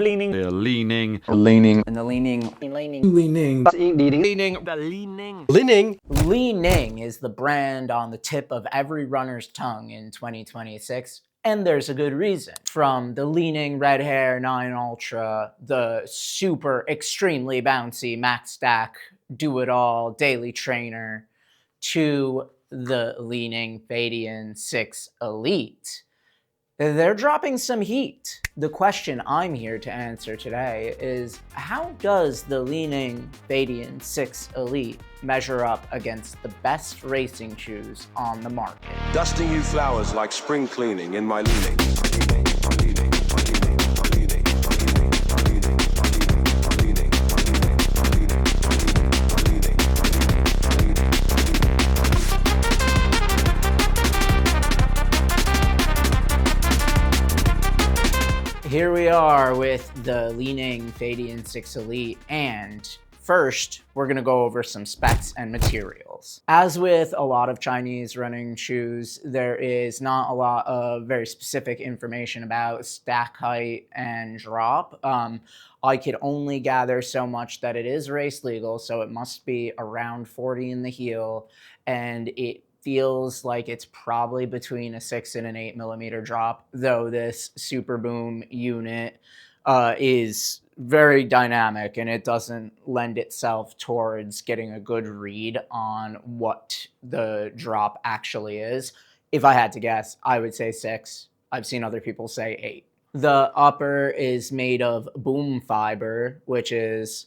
Leaning. The leaning. Leaning. And the Li-Ning. Leaning. Li-Ning is the brand on the tip of every runner's tongue in 2026. And there's a good reason. From the Li-Ning Red Hair 9 Ultra, the super extremely bouncy max stack do-it-all daily trainer, to the Li-Ning Feidian 6 Elite, they're dropping some heat. The question I'm here to answer today is, how does the Li-Ning Feidian 6 Elite measure up against the best racing shoes on the market? Dusting you flowers like spring cleaning in my leaning. Here we are with the Li-Ning Feidian 6 Elite, and first, we're gonna go over some specs and materials. As with a lot of Chinese running shoes, there is not a lot of very specific information about stack height and drop. I could only gather so much that it is race legal, so it must be around 40 in the heel, and it feels like it's probably between a 6 and an 8 millimeter drop, though this Super Boom unit is very dynamic and it doesn't lend itself towards getting a good read on what the drop actually is. If I had to guess, I would say 6. I've seen other people say 8. The upper is made of boom fiber, which is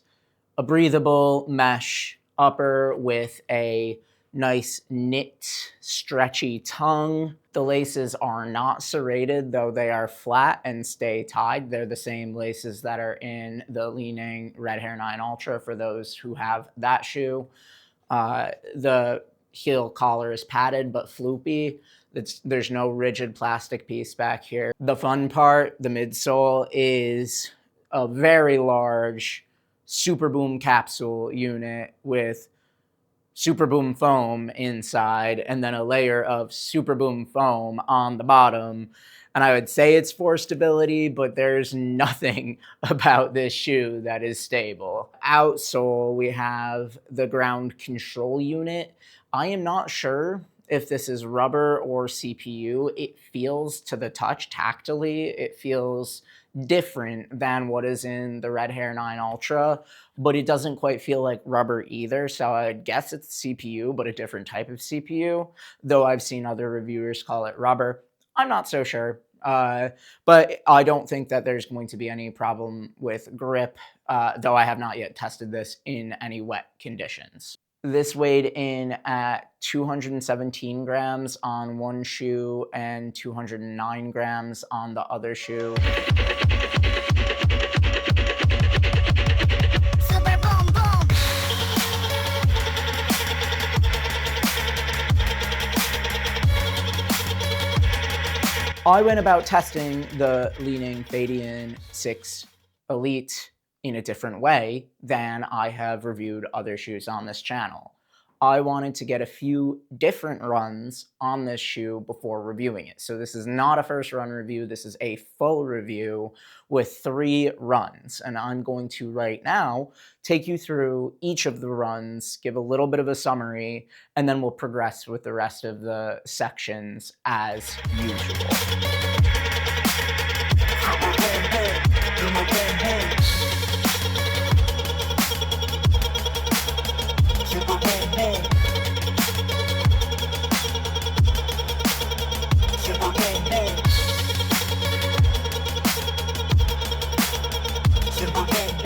a breathable mesh upper with a nice knit, stretchy tongue. The laces are not serrated, though they are flat and stay tied. They're the same laces that are in the Li-Ning Red Hair 9 Ultra for those who have that shoe. The heel collar is padded but floopy. There's no rigid plastic piece back here. The fun part, the midsole, is a very large Super Boom capsule unit with Super Boom foam inside, and then a layer of Super Boom foam on the bottom. And I would say it's for stability, but there's nothing about this shoe that is stable. Outsole, we have the ground control unit. I am not sure if this is rubber or CPU. It feels, to the touch, tactily, it feels different than what is in the Red Hair 9 Ultra, but it doesn't quite feel like rubber either, so I'd guess it's CPU, but a different type of CPU, though I've seen other reviewers call it rubber. I'm not so sure, but I don't think that there's going to be any problem with grip, though I have not yet tested this in any wet conditions. This weighed in at 217 grams on one shoe and 209 grams on the other shoe. I went about testing the Li-Ning Feidian 6 Elite in a different way than I have reviewed other shoes on this channel. I wanted to get a few different runs on this shoe before reviewing it. So this is not a first run review, this is a full review with 3 runs. And I'm going to right now take you through each of the runs, give a little bit of a summary, and then we'll progress with the rest of the sections as usual.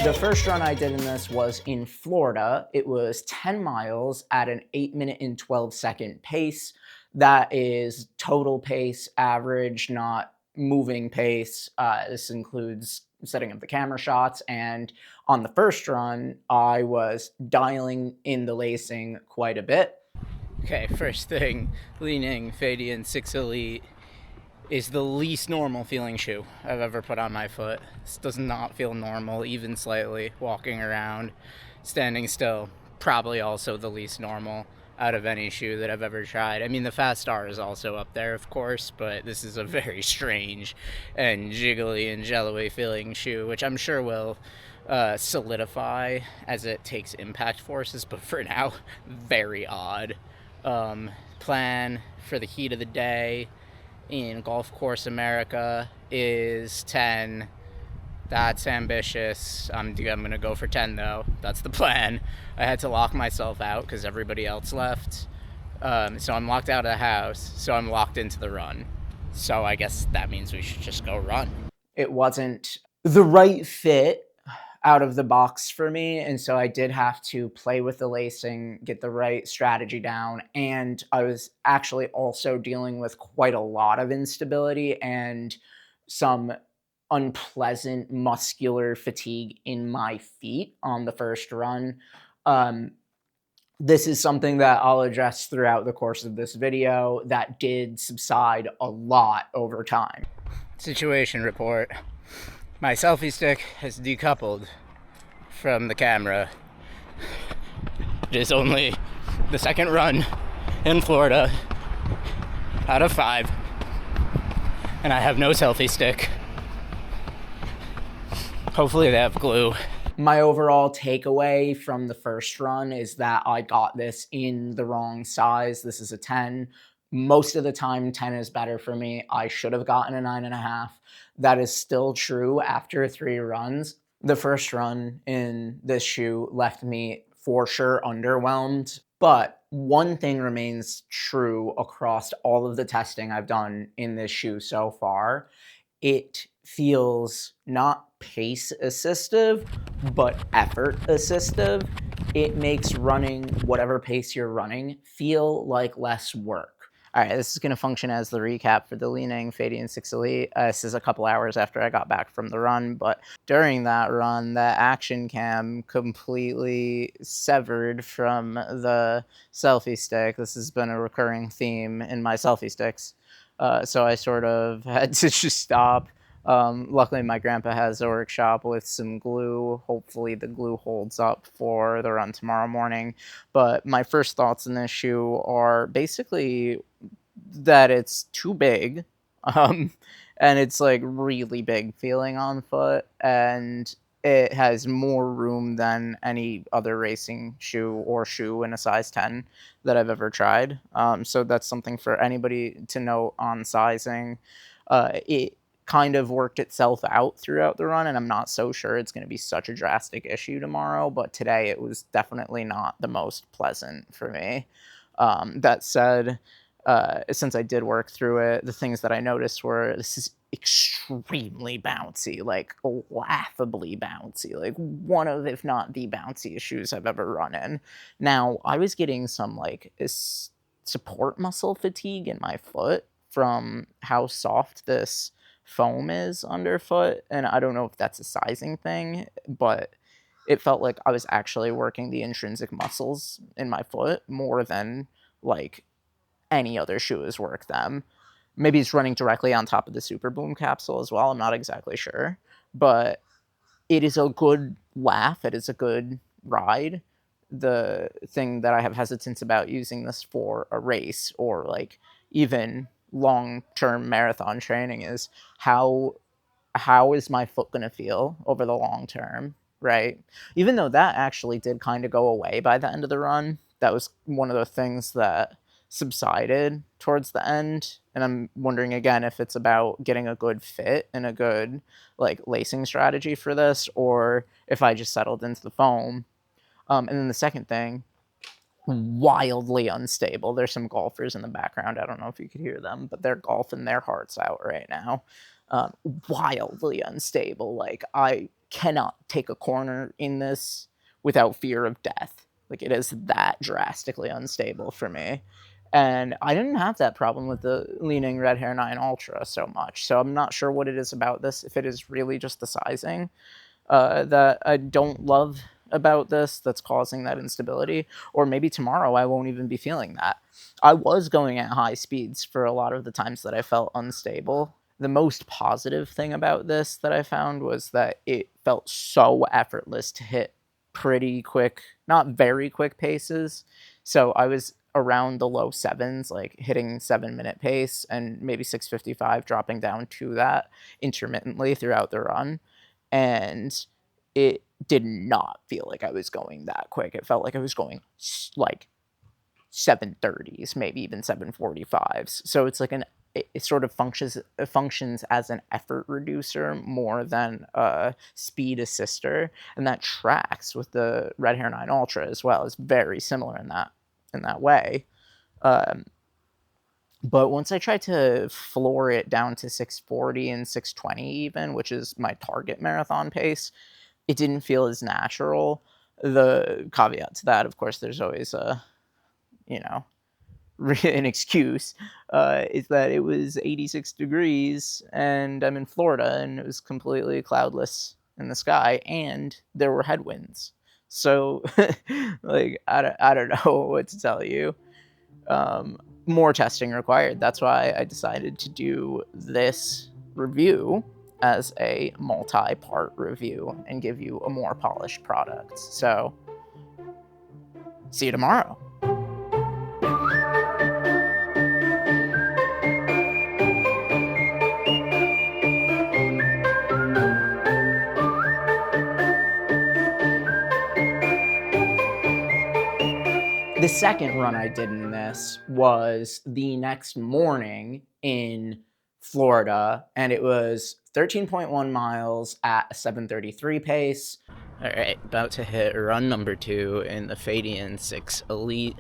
The first run I did in this was in Florida. It was 10 miles at an 8-minute and 12-second pace. That is total pace, average, not moving pace. This includes setting up the camera shots, and on the first run, I was dialing in the lacing quite a bit. Okay, first thing, Li-Ning Feidian 6 Elite is the least normal feeling shoe I've ever put on my foot. This does not feel normal, even slightly. Walking around, standing still, probably also the least normal. out of any shoe that I've ever tried. I mean, the Fast Star is also up there, of course, but this is a very strange and jiggly and jello-y feeling shoe, which I'm sure will solidify as it takes impact forces, but for now, very odd. Plan for the heat of the day in Golf Course America is 10. That's ambitious. I'm going to go for 10, though. That's the plan. I had to lock myself out because everybody else left. So I'm locked out of the house. So I'm locked into the run. So I guess that means we should just go run. It wasn't the right fit out of the box for me. And so I did have to play with the lacing, get the right strategy down. And I was actually also dealing with quite a lot of instability and some unpleasant muscular fatigue in my feet on the first run. This is something that I'll address throughout the course of this video that did subside a lot over time. Situation report. My selfie stick has decoupled from the camera. It is only the second run in Florida out of 5, and I have no selfie stick. Hopefully they have glue. My overall takeaway from the first run is that I got this in the wrong size. This is a 10. Most of the time, 10 is better for me. I should have gotten a 9.5. That is still true after 3 runs. The first run in this shoe left me for sure underwhelmed, but one thing remains true across all of the testing I've done in this shoe so far. It feels not pace assistive, but effort assistive. It makes running whatever pace you're running feel like less work. All right, this is going to function as the recap for the Li-Ning Feidian 6 Elite. This is a couple hours after I got back from the run, but during that run, the action cam completely severed from the selfie stick. This has been a recurring theme in my selfie sticks. So I sort of had to just stop. Luckily, my grandpa has a workshop with some glue. Hopefully the glue holds up for the run tomorrow morning. But my first thoughts in this shoe are basically that it's too big. And it's like really big feeling on foot. And it has more room than any other racing shoe or shoe in a size 10 that I've ever tried. So that's something for anybody to note on sizing. It kind of worked itself out throughout the run, and I'm not so sure it's going to be such a drastic issue tomorrow, but today it was definitely not the most pleasant for me. That said, since I did work through it, the things that I noticed were this is extremely bouncy, like laughably bouncy, like one of, if not the bounciest shoes I've ever run in. Now, I was getting some like support muscle fatigue in my foot from how soft this foam is underfoot, and I don't know if that's a sizing thing, but it felt like I was actually working the intrinsic muscles in my foot more than like any other shoe has worked them. Maybe it's running directly on top of the Super Boom capsule as well. I'm not exactly sure, but it is a good laugh. It is a good ride. The thing that I have hesitance about using this for a race or like even long-term marathon training is how is my foot going to feel over the long term, right? Even though that actually did kind of go away by the end of the run. That was one of the things that subsided towards the end. And I'm wondering again if it's about getting a good fit and a good like lacing strategy for this, or if I just settled into the foam. And then the second thing, wildly unstable. There's some golfers in the background. I don't know if you could hear them, but they're golfing their hearts out right now. Wildly unstable. Like, I cannot take a corner in this without fear of death. Like, it is that drastically unstable for me. And I didn't have that problem with the Li-Ning Red Hair 9 Ultra so much. So I'm not sure what it is about this, if it is really just the sizing that I don't love about this that's causing that instability, or maybe tomorrow I won't even be feeling that. I was going at high speeds for a lot of the times that I felt unstable. The most positive thing about this that I found was that it felt so effortless to hit pretty quick, not very quick paces. So I was around the low sevens, like hitting 7-minute pace and maybe 6:55, dropping down to that intermittently throughout the run. And it did not feel like I was going that quick. It felt like I was going like 7:30s, maybe even 7:45s. So it's like it sort of functions as an effort reducer more than a speed assister, and that tracks with the Red Hare 9 Ultra as well. It's very similar in that way. But once I tried to floor it down to 6:40 and 6:20 even, which is my target marathon pace, it didn't feel as natural. The caveat to that, of course, there's always an excuse, is that it was 86 degrees and I'm in Florida and it was completely cloudless in the sky and there were headwinds. So like, I don't know what to tell you. More testing required. That's why I decided to do this review as a multi-part review and give you a more polished product. So see you tomorrow. The second run I did in this was the next morning in Florida, and it was 13.1 miles at a 7:33 pace. All right, about to hit run number 2 in the Feidian 6 Elite.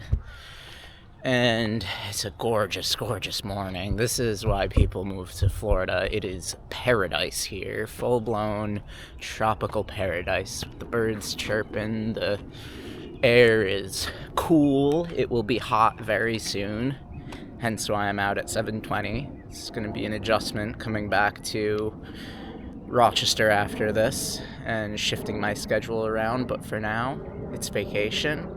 And it's a gorgeous, gorgeous morning. This is why people move to Florida. It is paradise here, full-blown tropical paradise. The birds chirping, the air is cool. It will be hot very soon, hence why I'm out at 7:20. It's going to be an adjustment coming back to Rochester after this and shifting my schedule around, but for now, it's vacation.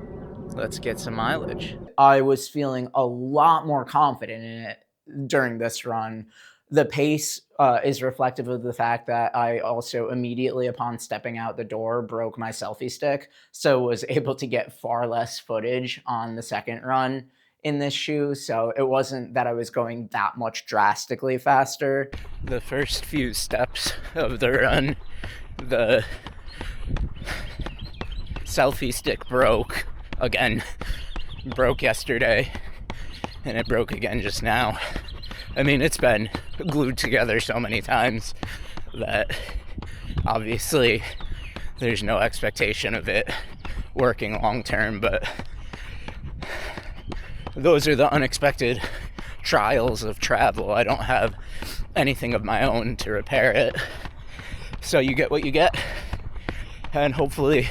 Let's get some mileage. I was feeling a lot more confident in it during this run. The pace is reflective of the fact that I also immediately upon stepping out the door broke my selfie stick, so was able to get far less footage on the second run in this shoe, so it wasn't that I was going that much drastically faster. The first few steps of the run, the selfie stick broke again. Broke yesterday, and it broke again just now. I mean, it's been glued together so many times that obviously there's no expectation of it working long term, but those are the unexpected trials of travel. I don't have anything of my own to repair it, so you get what you get, and hopefully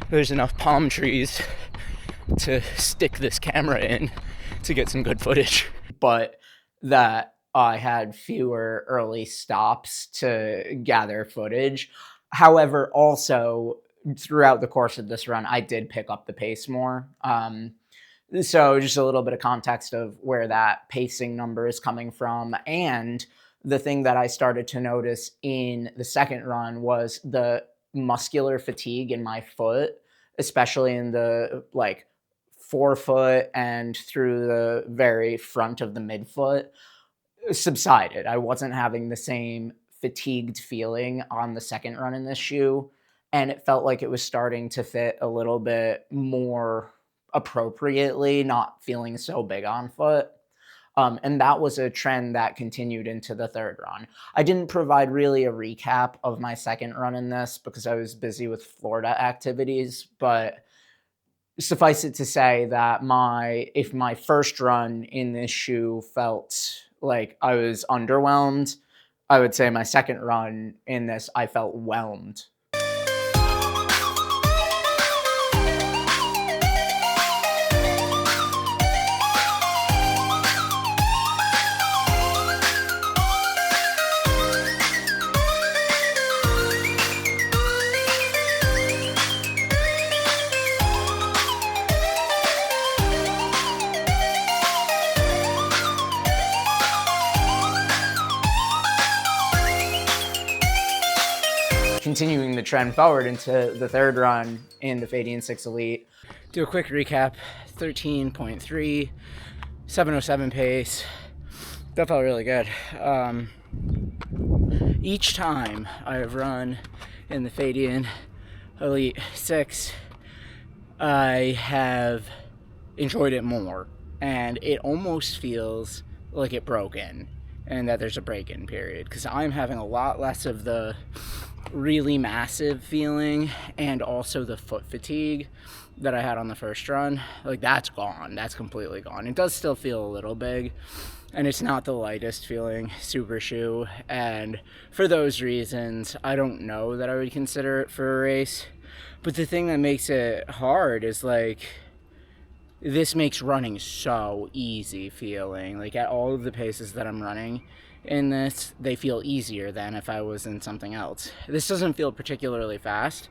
there's enough palm trees to stick this camera in to get some good footage. But that I had fewer early stops to gather footage. However, also throughout the course of this run, I did pick up the pace more. So just a little bit of context of where that pacing number is coming from. And the thing that I started to notice in the second run was the muscular fatigue in my foot, especially in the forefoot and through the very front of the midfoot, subsided. I wasn't having the same fatigued feeling on the second run in this shoe, and it felt like it was starting to fit a little bit more appropriately, not feeling so big on foot. And that was a trend that continued into the third run. I didn't provide really a recap of my second run in this because I was busy with Florida activities, but suffice it to say that if my first run in this shoe felt like I was underwhelmed, I would say my second run in this, I felt whelmed. Continuing the trend forward into the third run in the Feidian 6 Elite. do a quick recap. 13.3, 707 pace. That felt really good. Each time I've run in the Feidian Elite 6, I have enjoyed it more, and it almost feels like it broke in and that there's a break-in period, because I'm having a lot less of the really massive feeling and also the foot fatigue that I had on the first run. Like, that's gone. That's completely gone. It does still feel a little big, and it's not the lightest feeling supershoe, and for those reasons I don't know that I would consider it for a race. But the thing that makes it hard is, like, this makes running so easy feeling. Like, at all of the paces that I'm running in this, they feel easier than if I was in something else. This doesn't feel particularly fast,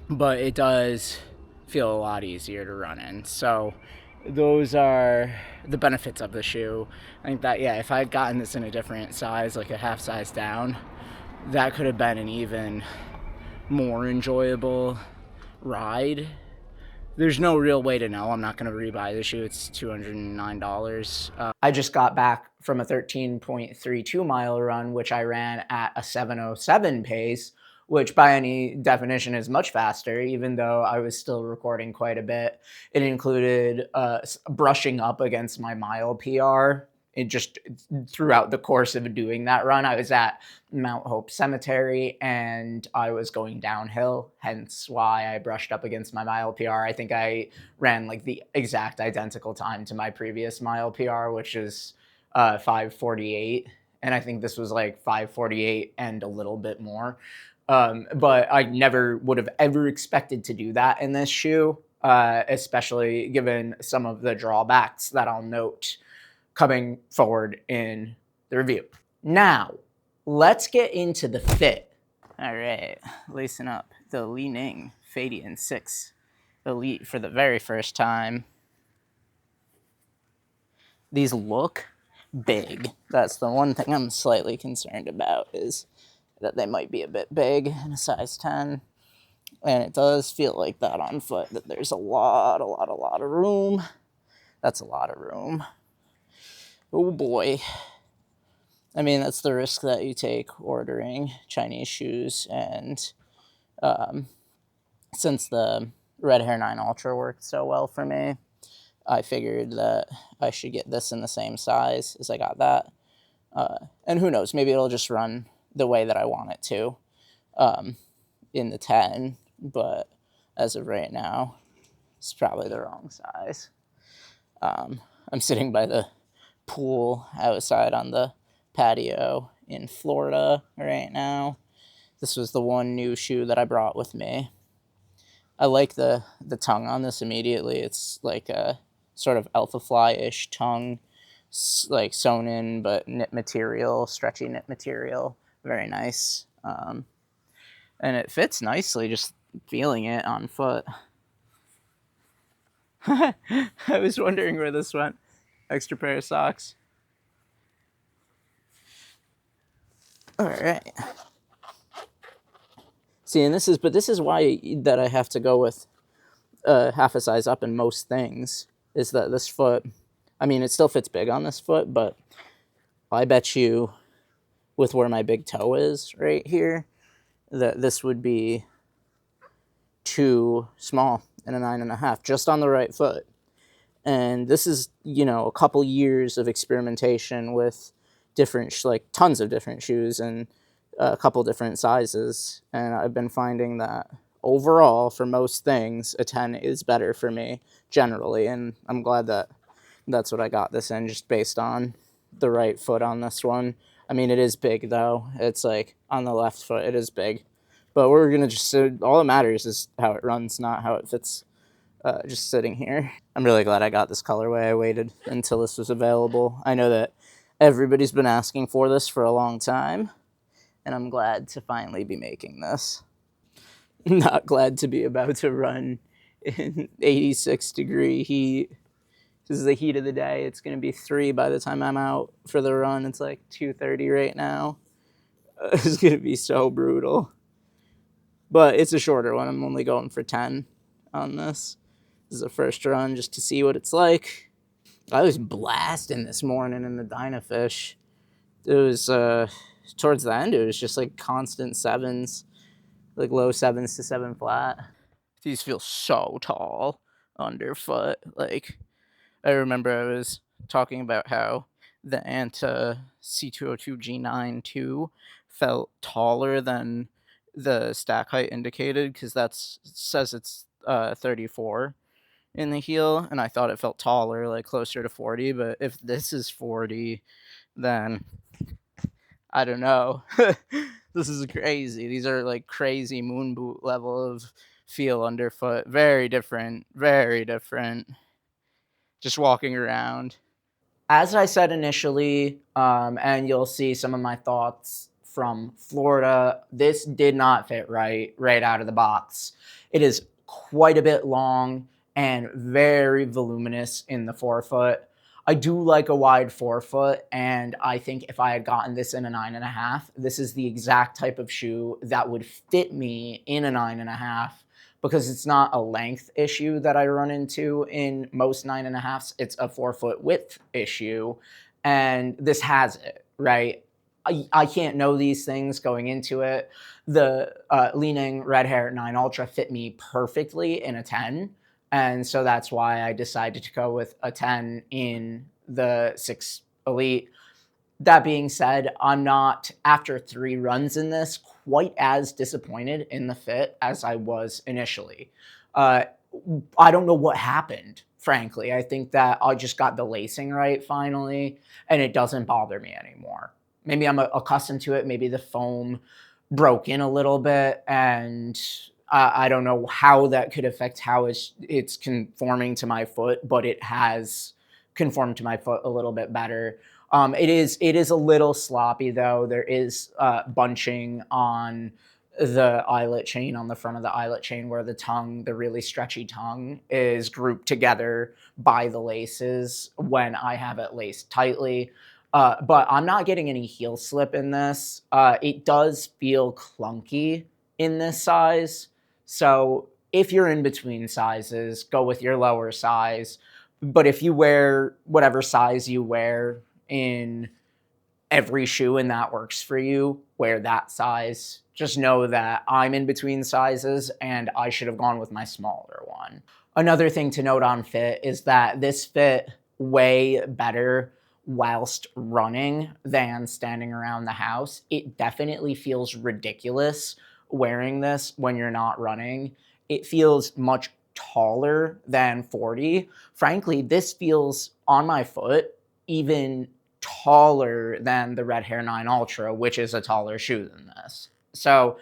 but it does feel a lot easier to run in. So those are the benefits of the shoe. I think that, yeah, if I had gotten this in a different size, like a half size down, that could have been an even more enjoyable ride. There's no real way to know. I'm not going to rebuy the shoe. It's $209. I just got back from a 13.32 mile run, which I ran at a 7:07 pace, which by any definition is much faster, even though I was still recording quite a bit. It included brushing up against my mile PR. It just, throughout the course of doing that run, I was at Mount Hope Cemetery and I was going downhill, hence why I brushed up against my mile PR. I think I ran like the exact identical time to my previous mile PR, which is 5:48. And I think this was like 5:48 and a little bit more. But I never would have ever expected to do that in this shoe, especially given some of the drawbacks that I'll note coming forward in the review. Now, let's get into the fit. All right, lacing up the Li-Ning Feidian 6 Elite for the very first time. These look big. That's the one thing I'm slightly concerned about, is that they might be a bit big in a size 10. And it does feel like that on foot, that there's a lot of room. That's a lot of room. Oh boy. I mean, that's the risk that you take ordering Chinese shoes, and since the Red Hair 9 Ultra worked so well for me, I figured that I should get this in the same size as I got that. And who knows, maybe it'll just run the way that I want it to in the 10, but as of right now, it's probably the wrong size. I'm sitting by the pool outside on the patio in Florida right now. This was the one new shoe that I brought with me. I like the tongue on this immediately. It's like a sort of alpha fly-ish tongue, like sewn in, but knit material, stretchy knit material. Very nice. And it fits nicely, just feeling it on foot. I was wondering where this went. Extra pair of socks. All right. See, and this is why that I have to go with half a size up in most things, is that this foot, I mean, it still fits big on this foot, but I bet you with where my big toe is right here, that this would be too small in a 9.5, just on the right foot. And this is, you know, a couple years of experimentation with different, like tons of different shoes and a couple different sizes. And I've been finding that overall, for most things, a 10 is better for me generally. And I'm glad that that's what I got this in, just based on the right foot on this one. I mean, it is big though. It's like on the left foot, it is big. But we're going to just, all that matters is how it runs, not how it fits just sitting here. I'm really glad I got this colorway. I waited until this was available. I know that everybody's been asking for this for a long time, and I'm glad to finally be making this. Not glad to be about to run in 86-degree heat. This is the heat of the day. It's going to be 3 by the time I'm out for the run. It's like 2:30 right now. It's going to be so brutal. But it's a shorter one. I'm only going for 10 on this. This is the first run just to see what it's like. I was blasting this morning in the Dynafish. It was, towards the end, it was just like constant sevens, like low sevens to 7 flat. These feel so tall underfoot. Like, I remember I was talking about how the Anta C202 G9 2 felt taller than the stack height indicated, because that says it's 34 in the heel, and I thought it felt taller, like closer to 40. But if this is 40, then I don't know. This is crazy. These are like crazy moon boot level of feel underfoot. Very different. Very different. Just walking around. As I said initially, and you'll see some of my thoughts from Florida, this did not fit right out of the box. It is quite a bit long and very voluminous in the forefoot. I do like a wide forefoot, and I think if I had gotten this in a 9.5, this is the exact type of shoe that would fit me in a 9.5, because it's not a length issue that I run into in most 9.5s. It's a forefoot width issue, and this has it, right? I can't know these things going into it. The Li-Ning Red Hair 9 Ultra fit me perfectly in a 10, and so that's why I decided to go with a 10 in the 6 Elite. That being said, I'm not, after 3 runs in this, quite as disappointed in the fit as I was initially. I don't know what happened, frankly. I think that I just got the lacing right finally, and it doesn't bother me anymore. Maybe I'm accustomed to it. Maybe the foam broke in a little bit, and I don't know how that could affect how it's conforming to my foot, but it has conformed to my foot a little bit better. It is a little sloppy though. There is bunching on the eyelet chain, on the front of the eyelet chain, where the tongue, the really stretchy tongue, is grouped together by the laces when I have it laced tightly. But I'm not getting any heel slip in this. It does feel clunky in this size. So if you're in between sizes, go with your lower size. But if you wear whatever size you wear in every shoe and that works for you, wear that size. Just know that I'm in between sizes and I should have gone with my smaller one. Another thing to note on fit is that this fit way better whilst running than standing around the house. It definitely feels ridiculous wearing this when you're not running. It feels much taller than 40. Frankly, this feels on my foot even taller than the Red Hair 9 Ultra, which is a taller shoe than this. So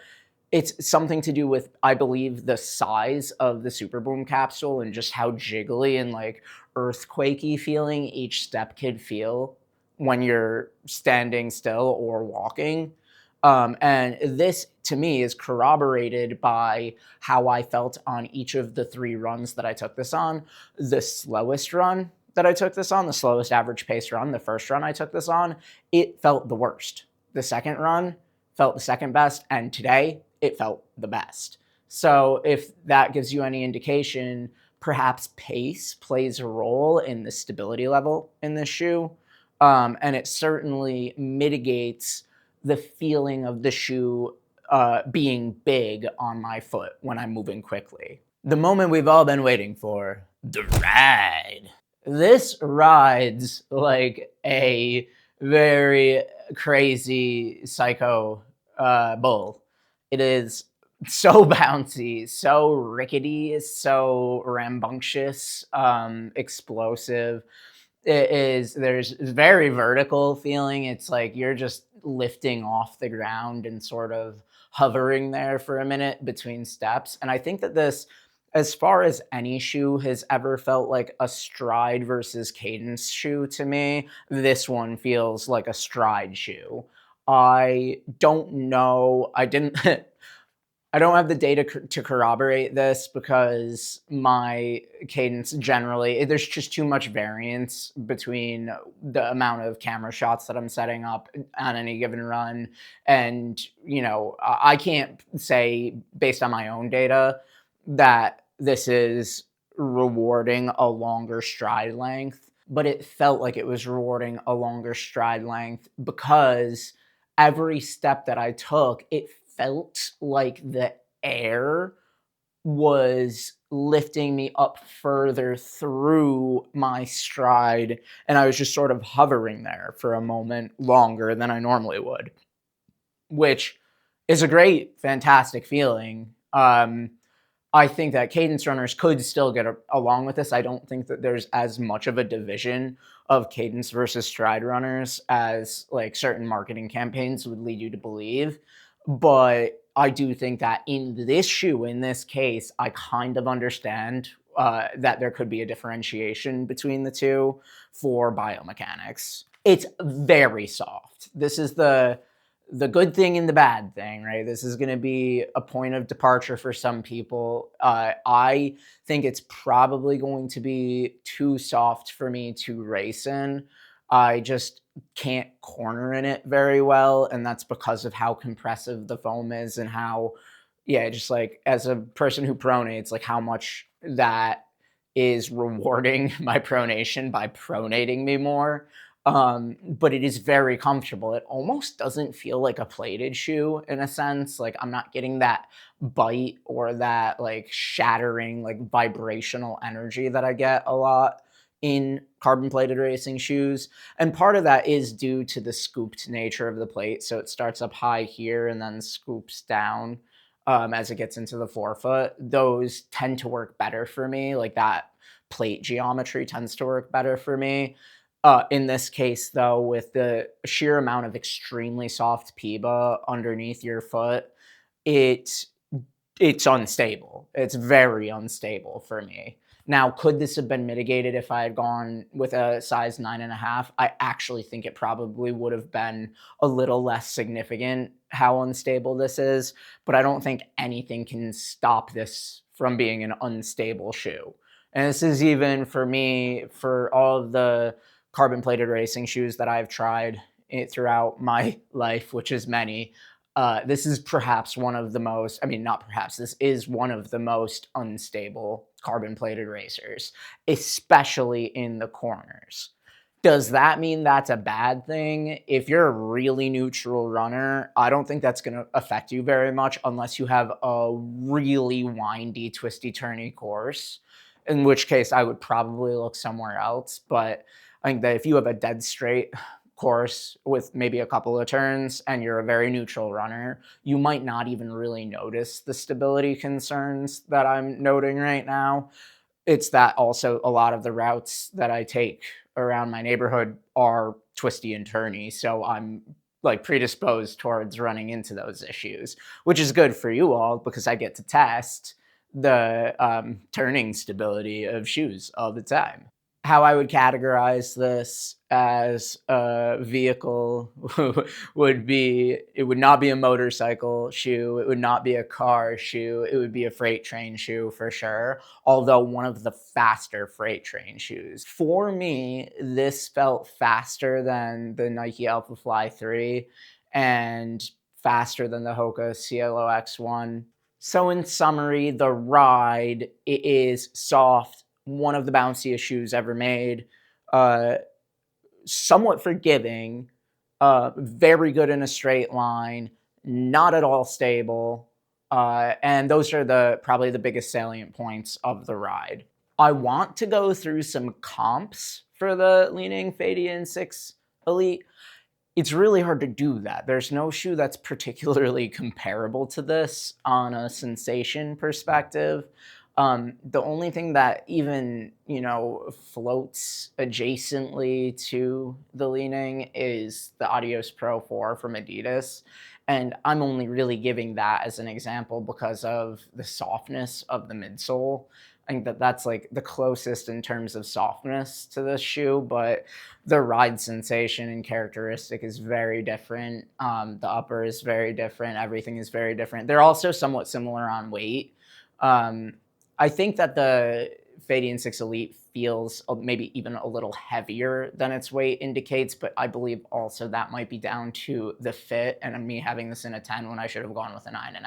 it's something to do with, I believe, the size of the Super Boom capsule and just how jiggly and like earthquakey feeling each step could feel when you're standing still or walking. And this, to me, is corroborated by how I felt on each of the 3 runs that I took this on. The slowest run that I took this on, the slowest average pace run, the first run I took this on, it felt the worst. The second run felt the second best, and today it felt the best. So if that gives you any indication, perhaps pace plays a role in the stability level in this shoe. And it certainly mitigates the feeling of the shoe being big on my foot when I'm moving quickly. The moment we've all been waiting for, the ride. This rides like a very crazy psycho bull. It is so bouncy, so rickety, so rambunctious, explosive. There's very vertical feeling. It's like you're just lifting off the ground and sort of hovering there for a minute between steps. And I think that this, as far as any shoe has ever felt like a stride versus cadence shoe to me, this one feels like a stride shoe. I don't know. I don't have the data to corroborate this because my cadence generally, there's just too much variance between the amount of camera shots that I'm setting up on any given run. And, you know, I can't say based on my own data that this is rewarding a longer stride length, but it felt like it was rewarding a longer stride length because every step that I took, it felt like the air was lifting me up further through my stride, and I was just sort of hovering there for a moment longer than I normally would, which is a great, fantastic feeling. I think that cadence runners could still get along with this. I don't think that there's as much of a division of cadence versus stride runners as like certain marketing campaigns would lead you to believe. But I do think that in this shoe, in this case, I kind of understand that there could be a differentiation between the two for biomechanics. It's very soft. This is the good thing and the bad thing, right? This is going to be a point of departure for some people. I think it's probably going to be too soft for me to race in. I just can't corner in it very well, and that's because of how compressive the foam is and how, yeah, just like as a person who pronates, like how much that is rewarding my pronation by pronating me more. But it is very comfortable. It almost doesn't feel like a plated shoe in a sense. Like I'm not getting that bite or that like shattering, like vibrational energy that I get a lot in carbon plated racing shoes. And part of that is due to the scooped nature of the plate. So it starts up high here and then scoops down as it gets into the forefoot. Those tend to work better for me. Like that plate geometry tends to work better for me. In this case, though, with the sheer amount of extremely soft PIBA underneath your foot, it it's unstable. It's very unstable for me. Now, could this have been mitigated if I had gone with a size 9.5? I actually think it probably would have been a little less significant how unstable this is, but I don't think anything can stop this from being an unstable shoe. And this is even for me, for all of the carbon plated racing shoes that I've tried throughout my life, which is many. This is perhaps one of the most, I mean, not perhaps, this is one of the most unstable carbon plated racers, especially in the corners. Does that mean that's a bad thing? If you're a really neutral runner, I don't think that's going to affect you very much unless you have a really windy, twisty, turny course, in which case I would probably look somewhere else. But I think that if you have a dead straight course with maybe a couple of turns and you're a very neutral runner, you might not even really notice the stability concerns that I'm noting right now. It's that also a lot of the routes that I take around my neighborhood are twisty and turny, so I'm like predisposed towards running into those issues, which is good for you all because I get to test the turning stability of shoes all the time. How I would categorize this as a vehicle would be, it would not be a motorcycle shoe, it would not be a car shoe, it would be a freight train shoe for sure, although one of the faster freight train shoes. For me, this felt faster than the Nike Alpha Fly 3 and faster than the Hoka Cielo X1. So in summary, the ride, it is soft, one of the bounciest shoes ever made, uh, somewhat forgiving, very good in a straight line, not at all stable, and those are probably the biggest salient points of the ride. I want to go through some comps for the Li-Ning Feidian 6 Elite. It's really hard to do that. There's no shoe that's particularly comparable to this on a sensation perspective. The only thing that even, floats adjacently to the Li-Ning is the Adios Pro 4 from Adidas. And I'm only really giving that as an example because of the softness of the midsole. I think that that's like the closest in terms of softness to this shoe, but the ride sensation and characteristic is very different. The upper is very different. Everything is very different. They're also somewhat similar on weight. I think that the Feidian 6 Elite feels maybe even a little heavier than its weight indicates, but I believe also that might be down to the fit and me having this in a 10 when I should have gone with a 9.5.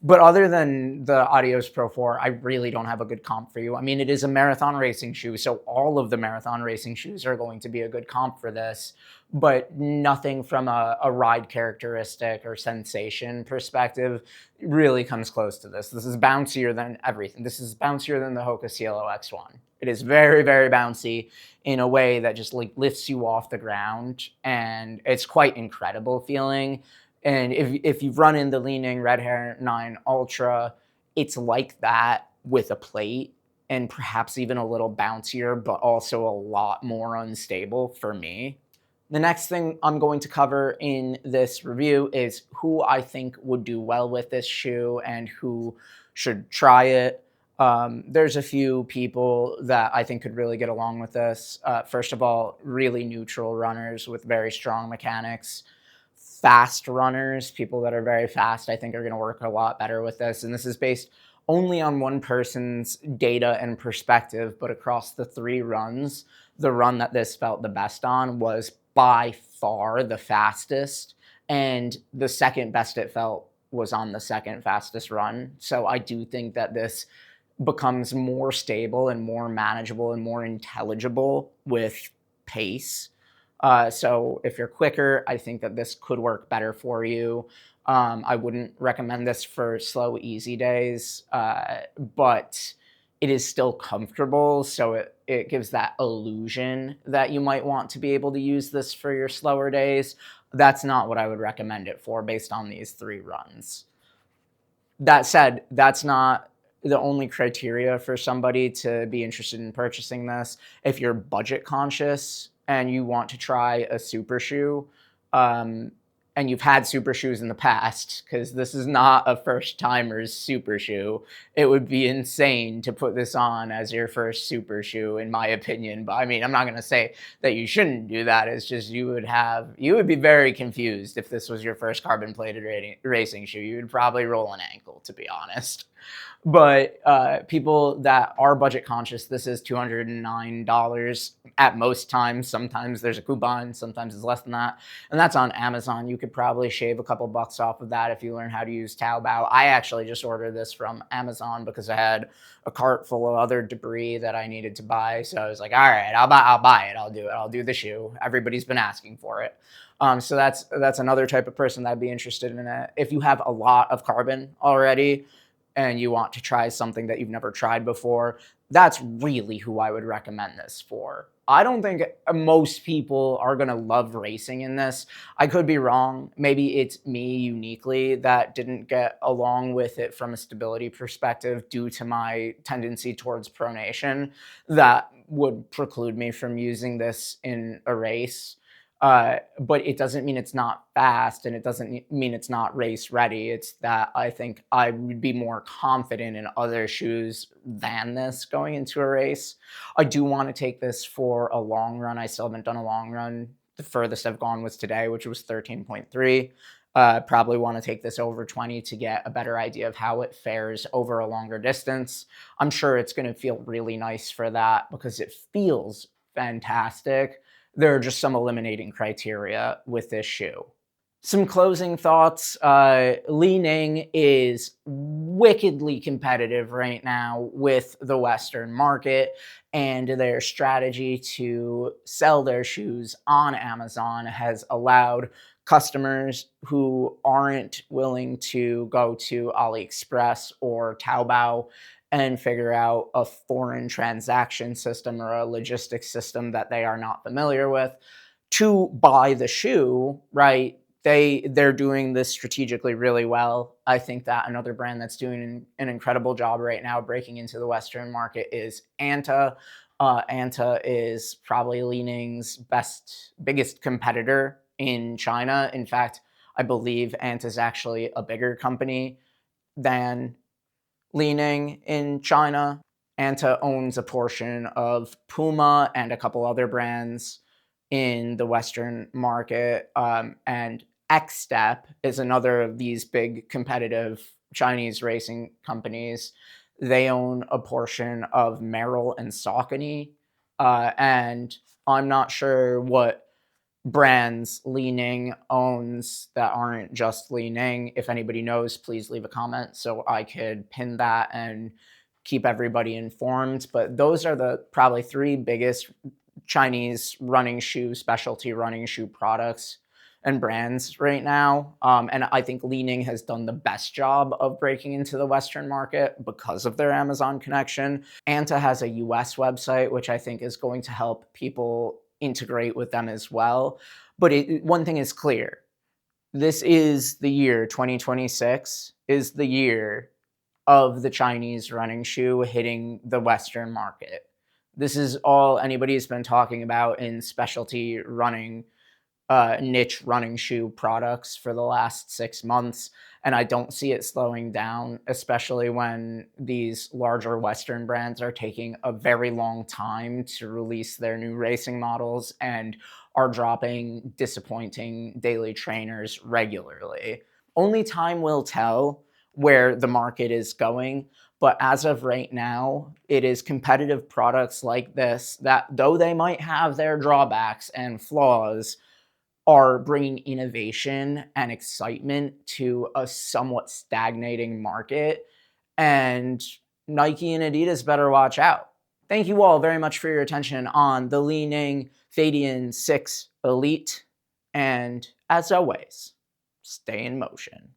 But other than the Adios Pro 4, I really don't have a good comp for you. I mean, it is a marathon racing shoe, so all of the marathon racing shoes are going to be a good comp for this, but nothing from a ride characteristic or sensation perspective really comes close to this. This is bouncier than everything. This is bouncier than the Hoka Cielo X1. It is very, very bouncy in a way that just like lifts you off the ground, and it's quite incredible feeling. And if you've run in the Li-Ning Red Hair 9 Ultra, it's like that with a plate and perhaps even a little bouncier, but also a lot more unstable for me. The next thing I'm going to cover in this review is who I think would do well with this shoe and who should try it. There's a few people that I think could really get along with this. First of all, really neutral runners with very strong mechanics. Fast runners, people that are very fast, I think are going to work a lot better with this. And this is based only on one person's data and perspective, but across the 3 runs, the run that this felt the best on was by far the fastest. And the second best it felt was on the second fastest run. So I do think that this becomes more stable and more manageable and more intelligible with pace. So if you're quicker, I think that this could work better for you. I wouldn't recommend this for slow, easy days, but it is still comfortable. So it gives that illusion that you might want to be able to use this for your slower days. That's not what I would recommend it for based on these 3 runs. That said, that's not the only criteria for somebody to be interested in purchasing this. If you're budget conscious and you want to try a super shoe, and you've had super shoes in the past, because this is not a first timer's super shoe, it would be insane to put this on as your first super shoe, in my opinion. But I mean, I'm not going to say that you shouldn't do that. It's just you would be very confused if this was your first carbon plated racing shoe. You would probably roll an ankle, to be honest. But people that are budget conscious, this is $209 at most times. Sometimes there's a coupon, sometimes it's less than that. And that's on Amazon. You could probably shave a couple bucks off of that if you learn how to use Taobao. I actually just ordered this from Amazon because I had a cart full of other debris that I needed to buy. So I was like, all right, I'll buy it. I'll do it. I'll do the shoe. Everybody's been asking for it. So that's another type of person that'd be interested in it. If you have a lot of carbon already, and you want to try something that you've never tried before, that's really who I would recommend this for. I don't think most people are going to love racing in this. I could be wrong. Maybe it's me uniquely that didn't get along with it from a stability perspective due to my tendency towards pronation that would preclude me from using this in a race. But it doesn't mean it's not fast, and it doesn't mean it's not race ready. It's that I think I would be more confident in other shoes than this going into a race. I do want to take this for a long run. I still haven't done a long run. The furthest I've gone was today, which was 13.3. Probably want to take this over 20 to get a better idea of how it fares over a longer distance. I'm sure it's going to feel really nice for that because it feels fantastic. There are just some eliminating criteria with this shoe. Some closing thoughts. Li-Ning is wickedly competitive right now with the Western market, and their strategy to sell their shoes on Amazon has allowed customers who aren't willing to go to AliExpress or Taobao and figure out a foreign transaction system or a logistics system that they are not familiar with to buy the shoe, right? They're doing this strategically really well. I think that another brand that's doing an incredible job right now breaking into the Western market is Anta. Anta is probably Li-Ning's biggest competitor in China. In fact, I believe Anta is actually a bigger company than Li-Ning in China. Anta owns a portion of Puma and a couple other brands in the Western market. And X-Step is another of these big competitive Chinese racing companies. They own a portion of Merrell and Saucony. And I'm not sure what brands Li-Ning owns that aren't just Li-Ning. If anybody knows, please leave a comment so I could pin that and keep everybody informed. But those are the probably 3 biggest Chinese running shoe, specialty running shoe products and brands right now. And I think Li-Ning has done the best job of breaking into the Western market because of their Amazon connection. Anta has a US website, which I think is going to help people integrate with them as well. But one thing is clear. This is the year 2026 is the year of the Chinese running shoe hitting the Western market. This is all anybody's been talking about in specialty running, niche running shoe products for the last 6 months. And I don't see it slowing down, especially when these larger Western brands are taking a very long time to release their new racing models and are dropping disappointing daily trainers regularly. Only time will tell where the market is going. But as of right now, it is competitive products like this that, though they might have their drawbacks and flaws, are bringing innovation and excitement to a somewhat stagnating market. And Nike and Adidas better watch out. Thank you all very much for your attention on the Li-Ning Feidian 6 Elite. And as always, stay in motion.